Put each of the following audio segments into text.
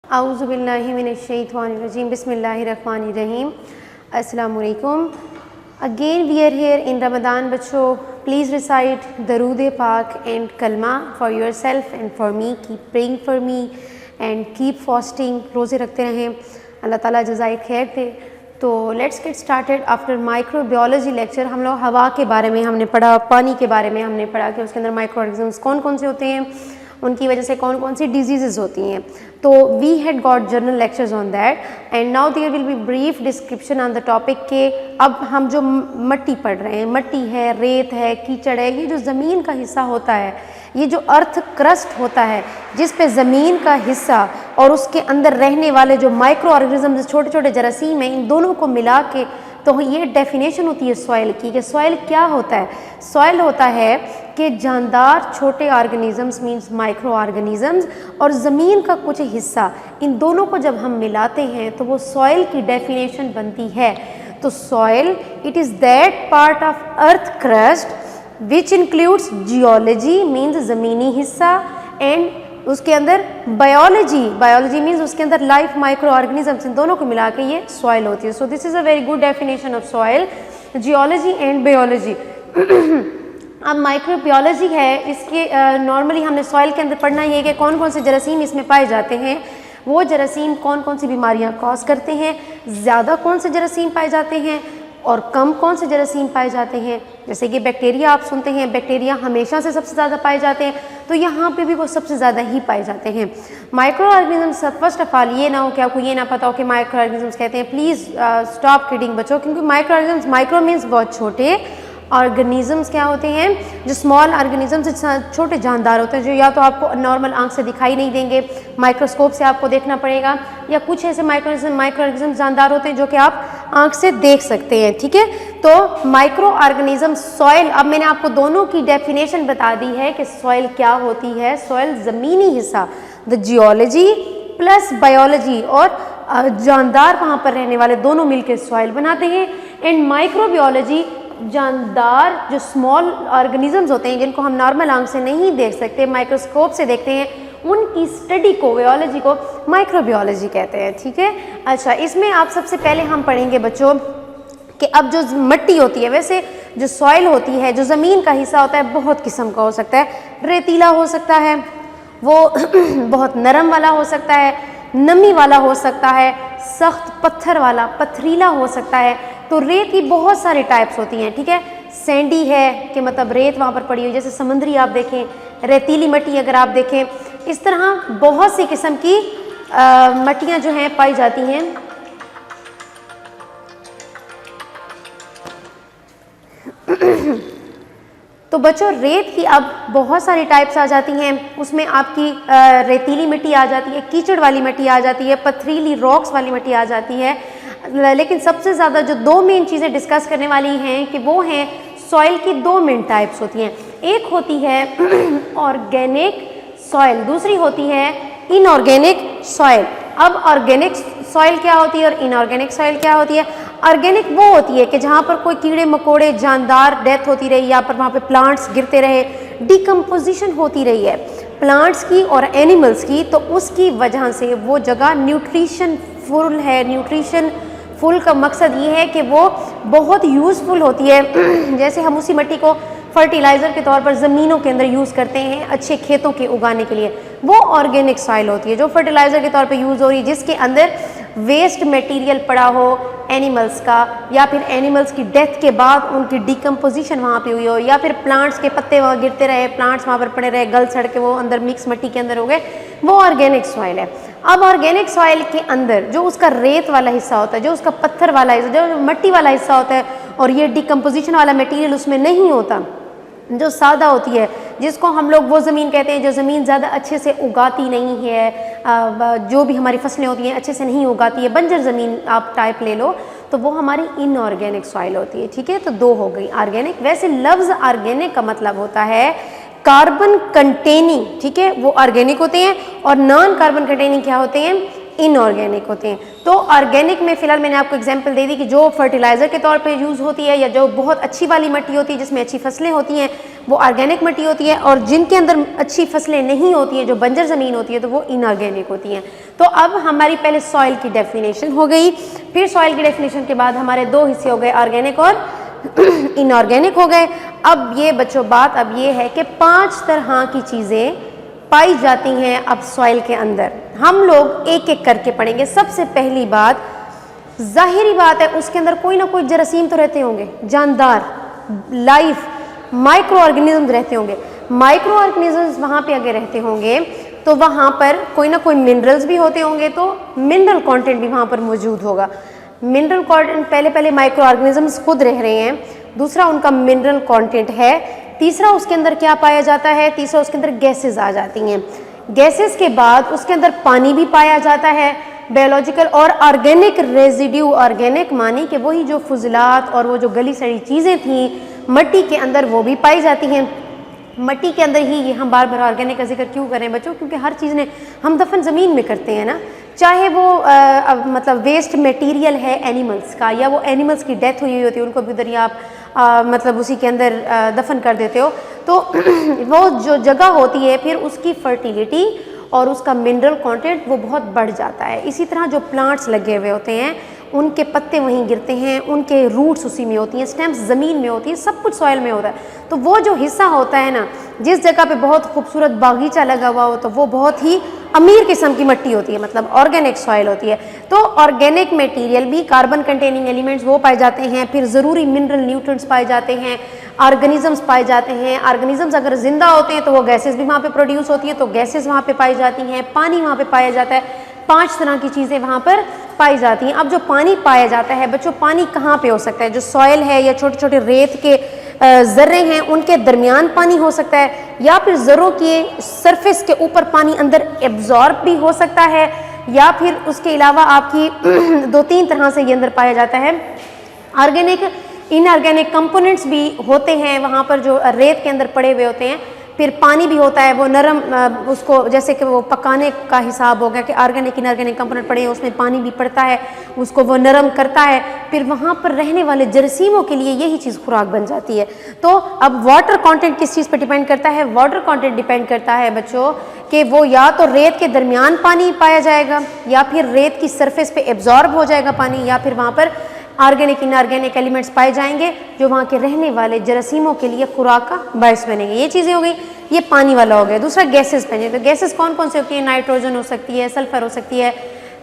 औज़ु बिल्लाहि मिनश्शैतानिर्रजीम बिस्मिल्लाहिर्रहमानिर्रहीम। अस्सलाम वालेकुम। Again we are here in Ramadan. बच्चों प्लीज़ रिसाइट दरूद पाक एंड कलमा for yourself and for me. Keep praying for me and keep fasting. रोज़े रखते रहें, अल्लाह ताला जज़ाए खैर दे। तो let's get started. After microbiology lecture हम लोग हवा के बारे में हमने पढ़ा, पानी के बारे में हमने पढ़ा कि उसके अंदर माइक्रो ऑर्गेनिजम्स कौन कौन से होते हैं, उनकी वजह से कौन कौन सी डिजीज़ होती हैं। तो we had got general lectures on that and now there will be brief description on the topic के अब हम जो मिट्टी पढ़ रहे हैं, मिट्टी है, रेत है, कीचड़ है, ये जो ज़मीन का हिस्सा होता है, ये जो अर्थ क्रस्ट होता है जिस पे ज़मीन का हिस्सा और उसके अंदर रहने वाले जो माइक्रो ऑर्गेनिजम्स, छोटे छोटे जरासीम हैं, इन दोनों को मिला के तो ये डेफिनेशन होती है सॉइल की कि सॉइल क्या होता है। सॉइल होता है कि जानदार छोटे ऑर्गेनिजम्स मींस माइक्रो ऑर्गेनिजम्स और ज़मीन का कुछ हिस्सा, इन दोनों को जब हम मिलाते हैं तो वो सॉइल की डेफिनेशन बनती है। तो soil it is that part of earth crust which includes geology means ज़मीनी हिस्सा एंड उसके अंदर बायोलॉजी मीन्स उसके अंदर लाइफ, माइक्रो ऑर्गेनिजम्स, इन दोनों को मिला के ये सॉइल होती है। So this is a very good definition of soil, geology and biology. अब माइक्रोबायोलॉजी है, इसके नॉर्मली हमने सॉइल के अंदर पढ़ना ये है कि कौन कौन से जरासीम इसमें पाए जाते हैं, वो जरासीम कौन कौन सी बीमारियां कॉज करते हैं, ज़्यादा कौन से जरासीम पाए जाते हैं और कम कौन से जरासीम पाए जाते हैं। जैसे कि बैक्टीरिया आप सुनते हैं, बैक्टीरिया हमेशा से सबसे ज़्यादा पाए जाते हैं, तो यहाँ पे भी वो सबसे ज़्यादा ही पाए जाते हैं। Micro organisms, first of all ये ना हो कि आपको ये ना पता हो कि माइक्रो ऑर्गेनिजम्स कहते हैं। प्लीज़ स्टॉप किडिंग बच्चों, क्योंकि माइक्रो ऑर्गेनिजम्स, माइक्रो मीन्स बहुत छोटे, ऑर्गेनिजम्स क्या होते हैं, जो स्मॉल ऑर्गेनिजम्स, छोटे जानदार होते हैं जो या तो आपको नॉर्मल आंख से दिखाई नहीं देंगे, माइक्रोस्कोप से आपको देखना पड़ेगा, या कुछ ऐसे माइक्रो ऑर्गेनिजम्स जानदार होते हैं जो कि आप आंख से देख सकते हैं। ठीक है, तो माइक्रो ऑर्गेनिज्म, सॉइल, अब मैंने आपको दोनों की डेफिनेशन बता दी है कि सॉइल क्या होती है। सॉइल ज़मीनी हिस्सा, द जियोलॉजी प्लस बायोलॉजी और जानदार वहाँ पर रहने वाले दोनों मिलकर सॉइल बनाते हैं। एंड माइक्रोबायोलॉजी, जानदार जो स्मॉल ऑर्गेनिजम्स होते हैं जिनको हम नॉर्मल आंख से नहीं देख सकते, माइक्रोस्कोप से देखते हैं, उनकी स्टडी को, बायोलॉजी को माइक्रोबायोलॉजी कहते हैं। ठीक है, अच्छा, इसमें आप सबसे पहले हम पढ़ेंगे बच्चों कि अब जो मिट्टी होती है, वैसे जो सॉइल होती है, जो ज़मीन का हिस्सा होता है, बहुत किस्म का हो सकता है। रेतीला हो सकता है, वो बहुत नरम वाला हो सकता है, नमी वाला हो सकता है, सख्त पत्थर वाला, पथरीला हो सकता है। तो रेत की बहुत सारे टाइप्स होती हैं। ठीक है, सैंडी है कि मतलब रेत वहाँ पर पड़ी हुई, जैसे समुद्री आप देखें, रेतीली मिट्टी अगर आप देखें, इस तरह बहुत सी किस्म की मिट्टियाँ जो हैं पाई जाती हैं। तो बच्चों रेत की अब बहुत सारी टाइप्स आ जाती हैं, उसमें आपकी रेतीली मिट्टी आ जाती है, कीचड़ वाली मिट्टी आ जाती है, पथरीली रॉक्स वाली मिट्टी आ जाती है। लेकिन सबसे ज़्यादा जो दो मेन चीज़ें डिस्कस करने वाली हैं कि वो हैं सॉइल की दो मेन टाइप्स होती हैं। एक होती है ऑर्गेनिक सॉइल, दूसरी होती है इनऑर्गेनिक सॉइल। अब ऑर्गेनिक सॉइल क्या होती है और इनऑर्गेनिक सॉइल क्या होती है? ऑर्गेनिक वो होती है कि जहाँ पर कोई कीड़े मकोड़े, जानदार डेथ होती रही, या पर वहाँ पे प्लांट्स गिरते रहे, डिकम्पोजिशन होती रही है प्लांट्स की और एनिमल्स की, तो उसकी वजह से वो जगह न्यूट्रिशन फुल है। न्यूट्रिशन फुल का मकसद ये है कि वो बहुत यूज़फुल होती है। जैसे हम उसी मिट्टी को फर्टिलाइज़र के तौर पर ज़मीनों के अंदर यूज़ करते हैं अच्छे खेतों के उगाने के लिए, वो ऑर्गेनिक सॉइल होती है जो फर्टिलाइज़र के तौर पे यूज़ हो रही है, जिसके अंदर वेस्ट मटेरियल पड़ा हो एनिमल्स का, या फिर एनिमल्स की डेथ के बाद उनकी डिकम्पोजिशन वहाँ पे हुई हो, या फिर प्लांट्स के पत्ते वहाँ गिरते रहे, प्लांट्स वहाँ पर पड़े रहे, गल सड़ के वो अंदर मिक्स मिट्टी के अंदर हो गए, वो ऑर्गेनिक सॉइल है। अब ऑर्गेनिक सॉइल के अंदर जो उसका रेत वाला हिस्सा होता है, जो उसका पत्थर वाला हिस्सा, जो मिट्टी वाला हिस्सा होता है, और ये डिकम्पोजिशन वाला मटीरियल उसमें नहीं होता, जो सादा होती है, जिसको हम लोग वो ज़मीन कहते हैं जो ज़मीन ज़्यादा अच्छे से उगाती नहीं है, जो भी हमारी फसलें होती हैं अच्छे से नहीं उगाती है, बंजर ज़मीन आप टाइप ले लो, तो वो हमारी इनऑर्गेनिक सॉइल होती है। ठीक है, तो दो हो गई ऑर्गेनिक। वैसे लफ्ज़ ऑर्गेनिक का मतलब होता है कार्बन कंटेनिंग। ठीक है, वो ऑर्गेनिक होते हैं, और नॉन कार्बन कंटेनिंग क्या होते हैं? इनऑर्गेनिक होते हैं। तो ऑर्गेनिक में फ़िलहाल मैंने आपको एग्जांपल दे दी कि जो फर्टिलाइज़र के तौर पे यूज़ होती है या जो बहुत अच्छी वाली मिट्टी होती है जिसमें अच्छी फसलें होती हैं वो ऑर्गेनिक मिट्टी होती है, और जिनके अंदर अच्छी फसलें नहीं होती हैं, जो बंजर ज़मीन होती है, तो वो इनऑर्गेनिक होती हैं। तो अब हमारी पहले सॉइल की डेफिनेशन हो गई, फिर सॉइल की डेफिनेशन के बाद हमारे दो हिस्से हो गए, ऑर्गेनिक और इनऑर्गेनिक हो गए। अब ये बच्चों बात अब ये है कि 5 तरह की चीज़ें पाई जाती हैं अब सॉइल के अंदर। हम लोग एक एक करके पढ़ेंगे। सबसे पहली बात, जाहिरी बात है उसके अंदर कोई ना कोई जरासीम तो रहते होंगे, जानदार लाइफ माइक्रो ऑर्गेनिज्म रहते होंगे। माइक्रो ऑर्गेनिज्म वहाँ पे अगर रहते होंगे तो वहाँ पर कोई ना कोई मिनरल्स भी होते होंगे, तो मिनरल कंटेंट भी वहाँ पर मौजूद होगा। मिनरल कंटेंट पहले माइक्रो ऑर्गेनिजम्स खुद रह रहे हैं, दूसरा उनका मिनरल कंटेंट है, तीसरा उसके अंदर क्या पाया जाता है, तीसरा उसके अंदर गैसेस आ जाती हैं। गैसेस के बाद उसके अंदर पानी भी पाया जाता है, बायोलॉजिकल और ऑर्गेनिक रेजिड्यू। ऑर्गेनिक मानी कि वही जो फुजलात और वो जो गली सड़ी चीज़ें थी मट्टी के अंदर वो भी पाई जाती हैं। मट्टी के अंदर ही ये हम बार बार ऑर्गेनिक का जिक्र क्यों करें बच्चों, क्योंकि हर चीज़ ने हम दफन ज़मीन में करते हैं ना, चाहे वो मतलब वेस्ट मटेरियल है एनिमल्स का, या वो एनिमल्स की डेथ हुई होती है उनको भी उधर आप मतलब उसी के अंदर दफन कर देते हो, तो वो जो जगह होती है फिर उसकी फर्टिलिटी और उसका मिनरल कंटेंट वो बहुत बढ़ जाता है। इसी तरह जो प्लांट्स लगे हुए होते हैं उनके पत्ते वहीं गिरते हैं, उनके रूट्स उसी में होती हैं, स्टेम्स ज़मीन में होती हैं, सब कुछ सॉइल में होता है। तो वो जो हिस्सा होता है ना, जिस जगह पे बहुत खूबसूरत बागीचा लगा हुआ हो तो वो बहुत ही अमीर किस्म की मिट्टी होती है, मतलब ऑर्गेनिक सॉइल होती है। तो ऑर्गेनिक मटेरियल भी कार्बन कंटेनिंग एलिमेंट्स वो पाए जाते हैं, फिर ज़रूरी मिनरल न्यूट्रिएंट्स पाए जाते हैं, ऑर्गेनिजम्स पाए जाते हैं। ऑर्गेनिजम्स अगर जिंदा होते हैं तो वो गैसेस भी वहाँ पे प्रोड्यूस होती है, तो गैसेस वहाँ पे पाई जाती हैं, पानी वहाँ पे पाया जाता है, 5 तरह की चीज़ें वहाँ पर पाई जाती हैं। अब जो पानी पाया जाता है बच्चों, पानी कहाँ पे हो सकता है, जो सॉइल है या छोटे छोटे रेत के ज़र्रे हैं उनके दरमियान पानी हो सकता है, या फिर ज़र्रों के सरफेस के ऊपर पानी अंदर एब्जॉर्ब भी हो सकता है, या फिर उसके अलावा आपकी 2-3 तरह से ये अंदर पाया जाता है। ऑर्गेनिक इनऑर्गेनिक कंपोनेंट्स भी होते हैं वहाँ पर जो रेत के अंदर पड़े हुए होते हैं, फिर पानी भी होता है वो नरम, उसको जैसे कि वो पकाने का हिसाब हो गया कि ऑर्गेनिक इनऑर्गेनिक कंपोनेंट पड़े हैं उसमें पानी भी पड़ता है, उसको वो नरम करता है, फिर वहाँ पर रहने वाले जरासीमों के लिए यही चीज़ खुराक बन जाती है। तो अब वाटर कंटेंट किस चीज़ पर डिपेंड करता है, वाटर कंटेंट डिपेंड करता है बच्चों कि वो या तो रेत के दरमियान पानी पाया जाएगा, या फिर रेत की सरफेस पे एब्जॉर्ब हो जाएगा पानी, या फिर वहाँ पर ऑर्गेनिक इनऑर्गेनिक एलिमेंट्स पाए जाएंगे जो वहाँ के रहने वाले जरासीमों के लिए खुराक का बायस बनेंगे। ये चीज़ें हो गई, ये पानी वाला हो गया। दूसरा गैसेस बने, तो गैसेस कौन कौन से होती है, नाइट्रोजन हो सकती है, सल्फर हो सकती है,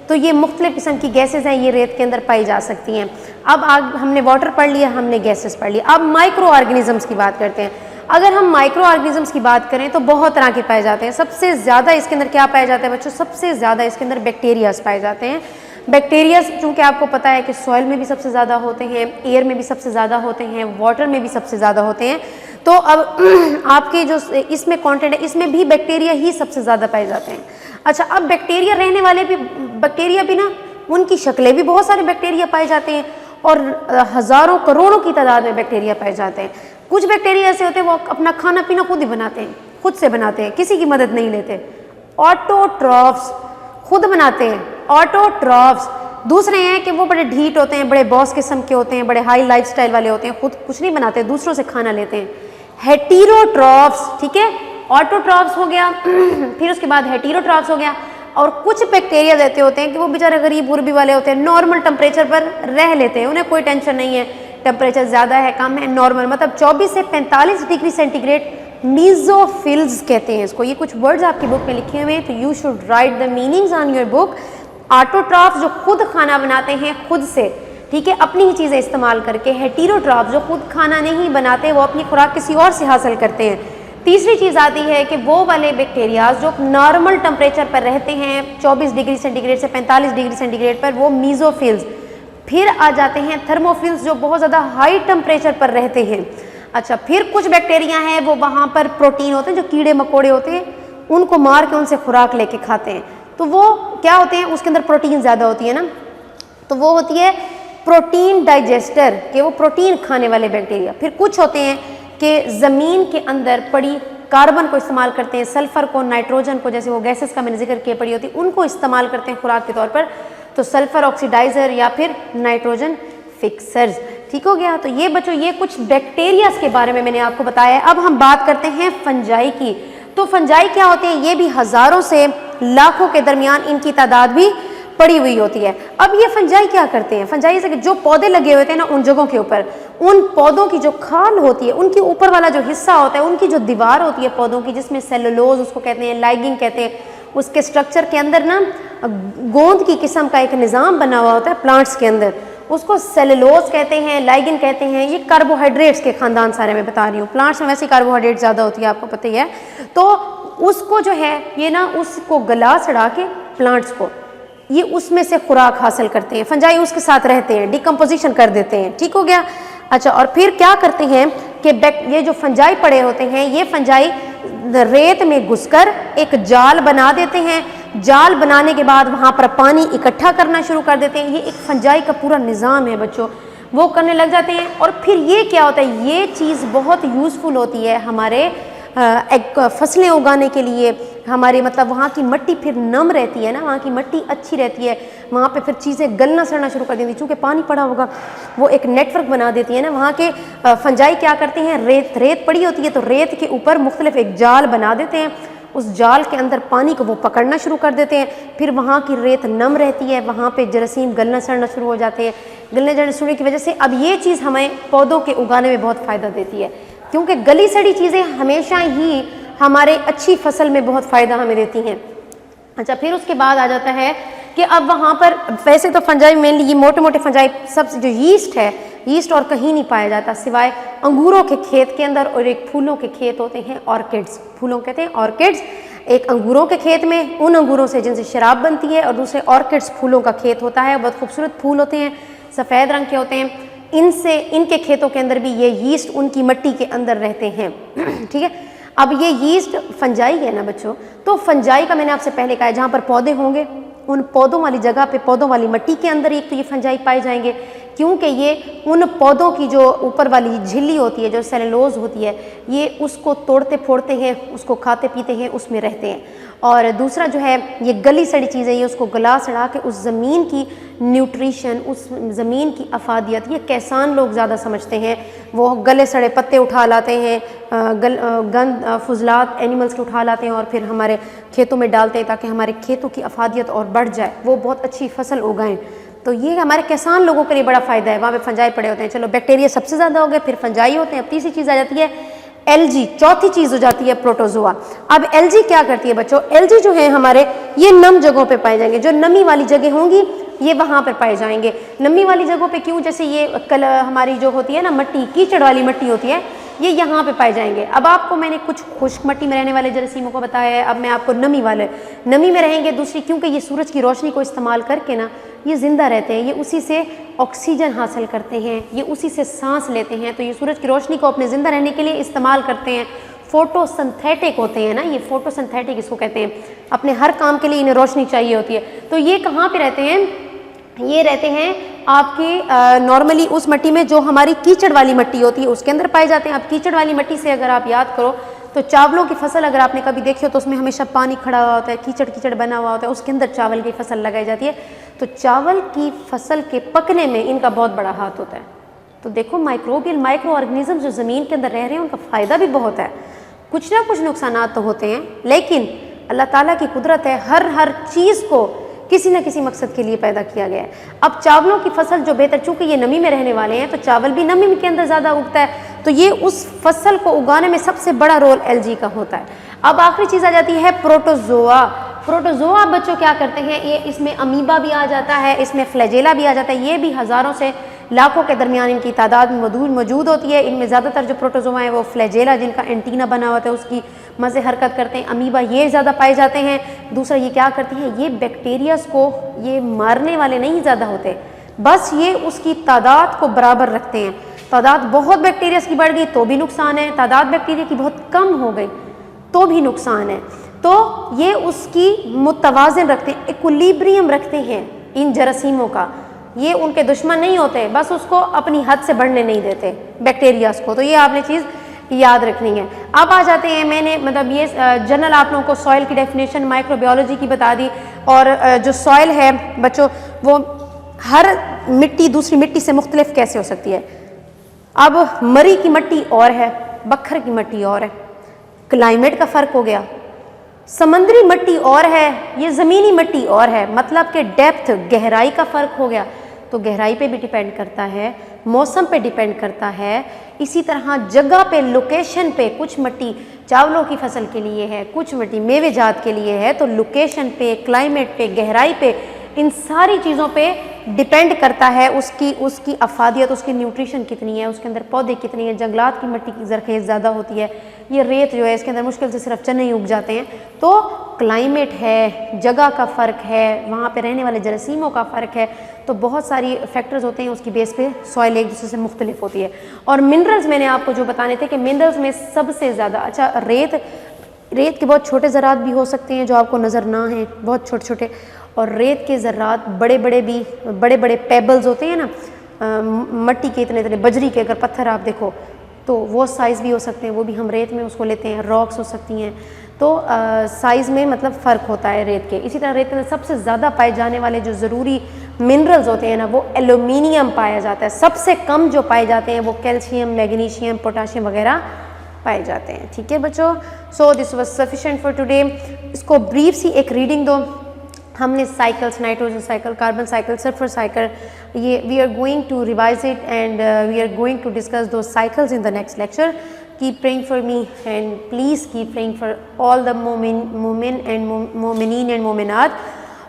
तो ये मुख्तलिफ किस्म की गैसेस हैं, ये रेत के अंदर पाई जा सकती हैं। अब हमने वाटर पढ़ लिया, हमने गैसेस पढ़ लिया, अब माइक्रो ऑर्गेनिजम्स की बात करते हैं। अगर हम माइक्रो ऑर्गेनिजम्स की बात करें तो बहुत तरह के पाए जाते हैं। सबसे ज़्यादा इसके अंदर क्या पाया जाता है बच्चों, सबसे ज़्यादा इसके अंदर बैक्टीरियाज पाए जाते हैं। बैक्टीरियाज चूँकि आपको पता है कि सॉइल में भी सबसे ज़्यादा होते हैं, एयर में भी सबसे ज़्यादा होते हैं, वाटर में भी सबसे ज़्यादा होते हैं। तो अब आपके जो इसमें कंटेंट है इसमें भी बैक्टीरिया ही सबसे ज़्यादा पाए जाते हैं। अच्छा, अब बैक्टीरिया रहने वाले भी बैक्टीरिया भी ना, उनकी शक्लें भी बहुत सारे बैक्टीरिया पाए जाते हैं और हज़ारों करोड़ों की तादाद में बैक्टीरिया पाए जाते हैं। कुछ बैक्टीरिया ऐसे होते हैं वो अपना खाना पीना खुद ही बनाते हैं, खुद से बनाते हैं, किसी की मदद नहीं लेते। ऑटोट्रॉफ्स खुद बनाते हैं, ऑटोट्रॉफ्स। दूसरे हैं कि वो बड़े ढीठ होते हैं, बड़े बॉस किस्म के होते हैं, बड़े हाई लाइफस्टाइल वाले होते हैं, खुद कुछ नहीं बनाते, दूसरों से खाना लेते हैं। हेटेरोट्रॉफ्स, ठीक है, ऑटोट्रॉफ्स हो गया फिर उसके बाद हेटेरोट्रॉफ्स हो गया। और कुछ बैक्टीरिया ऐसे होते हैं कि वो बेचारे गरीब गुरबी वाले होते हैं, नॉर्मल टेम्परेचर पर रह लेते हैं, उन्हें कोई टेंशन नहीं है, टेम्परेचर ज़्यादा है कम है, नॉर्मल, मतलब 24 से 45 डिग्री सेंटीग्रेड। मीजोफिल्स कहते हैं इसको। ये कुछ वर्ड्स आपकी बुक में लिखे हुए हैं, तो you should write the meanings on your book. Autotrophs जो खुद खाना बनाते हैं खुद से, ठीक है, अपनी ही चीज़ें इस्तेमाल करके। हेटेरोट्रॉफ्स जो खुद खाना नहीं बनाते, वो अपनी खुराक किसी और से हासिल करते हैं। तीसरी चीज़ आती है कि वो वाले बैक्टीरियाज जो नॉर्मल टेम्परेचर पर रहते हैं 24 डिग्री सेंटीग्रेड से 45 डिग्री सेंटीग्रेड पर, वो मीजोफिल्स। फिर आ जाते हैं थर्मोफिल्स जो बहुत ज़्यादा हाई टेम्परेचर पर रहते हैं। अच्छा, फिर कुछ बैक्टीरिया हैं वो वहाँ पर प्रोटीन होते हैं, जो कीड़े मकोड़े होते हैं उनको मार के उनसे खुराक लेके खाते हैं। तो वो क्या होते हैं, उसके अंदर प्रोटीन ज़्यादा होती है ना, तो वो होती है प्रोटीन डाइजेस्टर, कि वो प्रोटीन खाने वाले बैक्टीरिया। फिर कुछ होते हैं कि ज़मीन के अंदर पड़ी कार्बन को इस्तेमाल करते हैं, सल्फ़र को, नाइट्रोजन को, जैसे वो गैसेस का मैंने जिक्र किया पड़ी होती, उनको इस्तेमाल करते हैं खुराक के तौर पर, तो सल्फ़र ऑक्सीडाइज़र या फिर नाइट्रोजन फिक्सर्स। ठीक हो गया। तो ये बच्चों ये कुछ बैक्टीरियाज के बारे में मैंने आपको बताया है। अब हम बात करते हैं फंजाई की। तो फंजाई क्या होते हैं? ये भी हज़ारों से लाखों के दरमियान इनकी तादाद भी पड़ी हुई होती है। अब ये फंजाई क्या करते हैं? फंजाई से जो पौधे लगे होते हैं ना उन जगहों के ऊपर, उन पौधों की जो खाल होती है, उनके ऊपर वाला जो हिस्सा होता है, उनकी जो दीवार होती है पौधों की, जिसमें सेलुलोज उसको कहते हैं, लाइगिंग कहते हैं, उसके स्ट्रक्चर के अंदर ना गोंद की किस्म का एक निज़ाम बना हुआ होता है प्लांट्स के अंदर, उसको सेलुलोज कहते हैं, लाइगिन कहते हैं। ये कार्बोहाइड्रेट्स के खानदान सारे मैं बता रही हूँ। प्लांट्स में वैसे कार्बोहाइड्रेट ज़्यादा होती है, आपको पता ही है। तो उसको जो है ये ना उसको गला सड़ा के प्लांट्स को ये उसमें से खुराक हासिल करते हैं। फंजाई उसके साथ रहते हैं, डिकम्पोजिशन कर देते हैं। ठीक हो गया। अच्छा, और फिर क्या करते हैं कि ये जो फंजाई पड़े होते हैं, ये फंजाई रेत में घुसकर एक जाल बना देते हैं। जाल बनाने के बाद वहाँ पर पानी इकट्ठा करना शुरू कर देते हैं। ये एक फंजाई का पूरा निज़ाम है बच्चों, वो करने लग जाते हैं। और फिर ये क्या होता है, ये चीज़ बहुत यूज़फुल होती है हमारे फसलें उगाने के लिए। हमारे मतलब वहाँ की मिट्टी फिर नम रहती है ना, वहाँ की मिट्टी अच्छी रहती है, वहाँ पे फिर चीज़ें गलना सड़ना शुरू कर देती, चूँकि पानी पड़ा होगा, वो एक नेटवर्क बना देती है ना। वहाँ के फंजाई क्या करते हैं, रेत पड़ी होती है तो रेत के ऊपर मुख्तलिफ एक जाल बना देते हैं, उस जाल के अंदर पानी को वो पकड़ना शुरू कर देते हैं। फिर वहाँ की रेत नम रहती है, वहाँ पे जरासीम गलना सड़ना शुरू हो जाते हैं। गलने सड़ने शुरू की वजह से अब ये चीज़ हमें पौधों के उगाने में बहुत फ़ायदा देती है, क्योंकि गली सड़ी चीज़ें हमेशा ही हमारे अच्छी फसल में बहुत फ़ायदा हमें देती हैं। अच्छा, फिर उसके बाद आ जाता है कि अब वहाँ पर वैसे तो फंजाई मेनली ये मोटे मोटे फंजाई सब जो यीस्ट है, यीस्ट और कहीं नहीं पाया जाता सिवाय अंगूरों के खेत के अंदर, और एक फूलों के खेत होते हैं ऑर्किड्स, फूलों कहते हैं ऑर्किड्स। एक अंगूरों के खेत में उन अंगूरों से जिनसे शराब बनती है, और दूसरे ऑर्किड्स फूलों का खेत होता है, बहुत खूबसूरत फूल होते हैं, सफ़ेद रंग के होते हैं। इनसे इनके खेतों के अंदर भी ये यीस्ट उनकी मिट्टी के अंदर रहते हैं। ठीक है। अब ये यीस्ट फंजाई है ना बच्चों, तो फंजाई का मैंने आपसे पहले कहा है, जहाँ पर पौधे होंगे उन पौधों वाली जगह पे, पौधों वाली मिट्टी के अंदर एक तो ये फंजाई पाए जाएंगे, क्योंकि ये उन पौधों की जो ऊपर वाली झिल्ली होती है, जो सेलुलोज होती है, ये उसको तोड़ते फोड़ते हैं, उसको खाते पीते हैं, उसमें रहते हैं। और दूसरा जो है ये गली सड़ी चीज़ें, ये उसको गला सड़ा के उस ज़मीन की न्यूट्रिशन, उस ज़मीन की अफादियत, ये किसान लोग ज़्यादा समझते हैं। वो गले सड़े पत्ते उठा लाते हैं, गंद फुजलात एनिमल्स के उठा लाते हैं और फिर हमारे खेतों में डालते हैं ताकि हमारे खेतों की अफादियत और बढ़ जाए, वो बहुत अच्छी फसल उगाएं। तो ये हमारे किसान लोगों के लिए बड़ा फ़ायदा है। वहाँ पे फंजाई पड़े होते हैं। चलो, बैक्टीरिया सबसे ज़्यादा हो गए, फिर फंजाई होते हैं। अब तीसरी चीज़ आ जाती है एलजी, चौथी चीज़ हो जाती है प्रोटोजोआ। अब एलजी क्या करती है बच्चों, एलजी जो है हमारे ये नम जगहों पे पाए जाएंगे, जो नमी वाली जगह होंगी ये वहाँ पर पाए जाएंगे। नमी वाली जगहों पे क्यों, जैसे ये हमारी जो होती है ना मिट्टी, कीचड़ वाली मिट्टी होती है, ये यहाँ पे पाए जाएंगे। अब आपको मैंने कुछ खुश्क मिट्टी में रहने वाले जरासीमों को बताया है, अब मैं आपको नमी वाले, नमी में रहेंगे दूसरी, क्योंकि ये सूरज की रोशनी को इस्तेमाल करके ना ये ज़िंदा रहते हैं, ये उसी से ऑक्सीजन हासिल करते हैं, ये उसी से सांस लेते हैं, तो ये सूरज की रोशनी को अपने ज़िंदा रहने के लिए इस्तेमाल करते हैं। फोटोसिंथेटिक होते हैं ना, ये फोटोसिंथेटिक इसको कहते हैं। अपने हर काम के लिए इन्हें रोशनी चाहिए होती है। तो ये कहाँ पे रहते हैं, ये रहते हैं आपके नॉर्मली उस मिट्टी में जो हमारी कीचड़ वाली मिट्टी होती है उसके अंदर पाए जाते हैं। अब कीचड़ वाली मिट्टी से अगर आप याद करो तो चावलों की फसल अगर आपने कभी देखी हो तो उसमें हमेशा पानी खड़ा हुआ होता है, कीचड़ कीचड़ बना हुआ होता है, उसके अंदर चावल की फसल लगाई जाती है। तो चावल की फसल के पकने में इनका बहुत बड़ा हाथ होता है। तो देखो, माइक्रोबियल माइक्रो ऑर्गेनिज्म जो ज़मीन के अंदर रह रहे हैं उनका फ़ायदा भी बहुत है। कुछ ना कुछ नुकसान तो होते हैं, लेकिन अल्लाह ताला की कुदरत है, हर चीज़ को किसी न किसी मकसद के लिए पैदा किया गया है। अब चावलों की फसल जो बेहतर, चूँकि ये नमी में रहने वाले हैं तो चावल भी नमी के अंदर ज़्यादा उगता है, तो ये उस फसल को उगाने में सबसे बड़ा रोल एलजी का होता है। अब आखिरी चीज़ आ जाती है प्रोटोजोआ। प्रोटोजोआ बच्चों क्या करते हैं, ये इसमें अमीबा भी आ जाता है, इसमें फ्लैजेला भी आ जाता है। ये भी हज़ारों से लाखों के दरमियान इनकी तादाद में मौजूद होती है। इनमें ज़्यादातर जो प्रोटोजोआ हैं वो फ्लैजेला, जिनका एंटीना बना होता है, उसकी मज़े हरकत करते हैं। अमीबा ये ज़्यादा पाए जाते हैं। दूसरा, ये क्या करती हैं, ये बैक्टीरियाज को ये मारने वाले नहीं ज़्यादा होते, बस ये उसकी तादाद को बराबर रखते हैं। तादाद बहुत बैक्टीरियाज की बढ़ गई तो भी नुकसान है, तादाद बैक्टीरिया की बहुत कम हो गई तो भी नुकसान है। तो ये उसकी मुतवाज़िन रखते हैं, इक्विलिब्रियम रखते हैं इन जरासीमों का। ये उनके दुश्मन नहीं होते, बस उसको अपनी हद से बढ़ने नहीं देते बैक्टीरियाज को। तो ये आपने चीज़ याद रखनी है। अब आ जाते हैं, मैंने मतलब ये जनरल आप लोगों को सॉइल की डेफिनेशन माइक्रोबायोलॉजी की बता दी, और जो सॉइल है बच्चों वो हर मिट्टी दूसरी मिट्टी से मुख्तलिफ कैसे हो सकती है। अब मरी की मिट्टी और है, बखर की मिट्टी और है, क्लाइमेट का फ़र्क हो गया। समंदरी मिट्टी और है, ये ज़मीनी मिट्टी और है, मतलब कि डेप्थ गहराई का फ़र्क हो गया। तो गहराई पे भी डिपेंड करता है, मौसम पे डिपेंड करता है, इसी तरह जगह पे, लोकेशन पे। कुछ मिट्टी चावलों की फसल के लिए है, कुछ मिट्टी मेवे जात के लिए है। तो लोकेशन पे, क्लाइमेट पे, गहराई पे, इन सारी चीज़ों पे डिपेंड करता है उसकी अफादियत, उसकी न्यूट्रिशन कितनी है, उसके अंदर पौधे कितनी हैं। जंगलात की मिट्टी की ज़रखेज़ ज़्यादा होती है, ये रेत जो है इसके अंदर मुश्किल से सिर्फ चने ही उग जाते हैं। तो क्लाइमेट है, जगह का फ़र्क है, वहाँ पे रहने वाले जरासीमों का फ़र्क है। तो बहुत सारी फैक्टर्स होते हैं, उसकी बेस पे सॉइल एक दूसरे से मुख्तलिफ होती है। और मिनरल्स मैंने आपको जो बताने थे कि मिनरल्स में सबसे ज़्यादा अच्छा रेत के बहुत छोटे ज़रात भी हो सकते हैं जो आपको नज़र ना हैं, बहुत छोटे छोटे। और रेत के ज़रात बड़े बड़े पेबल्स होते हैं ना, मट्टी के इतने बजरी के, अगर पत्थर आप देखो तो वो साइज़ भी हो सकते हैं, वो भी हम रेत में उसको लेते हैं। रॉक्स हो सकती हैं। तो साइज़ में मतलब फ़र्क होता है रेत के। इसी तरह रेत के अंदर सबसे ज़्यादा पाए जाने वाले जो ज़रूरी मिनरल्स होते हैं ना, वो एल्यूमिनियम पाया जाता है। सबसे कम जो पाए जाते हैं वो कैल्शियम, मैग्नीशियम, पोटाशियम वगैरह पाए जाते हैं। ठीक है बच्चों, so this was sufficient for today. इसको ब्रीफ सी एक रीडिंग दो। हमने cycles, nitrogen cycle, carbon cycle, sulphur cycle, ये we are going to revise it and we are going to discuss दो cycles in the next lecture. Keep praying for me and please keep praying for all the मोमिन and मोमिनीन and मोमिनात।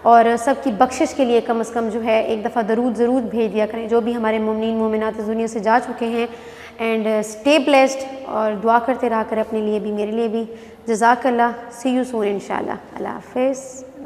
और सबकी बख्शिश के लिए कम से कम जो है एक दफ़ा दरूद ज़रूर भेज दिया करें, जो भी हमारे मोमिनीन मोमिनात इस दुनिया से जा चुके हैं। एंड स्टे ब्लेस्ड, और दुआ करते रहा करें अपने लिए भी, मेरे लिए भी। जज़ाकल्लाह, सी यू सून इंशाल्लाह। अल्लाह हाफ़िज़।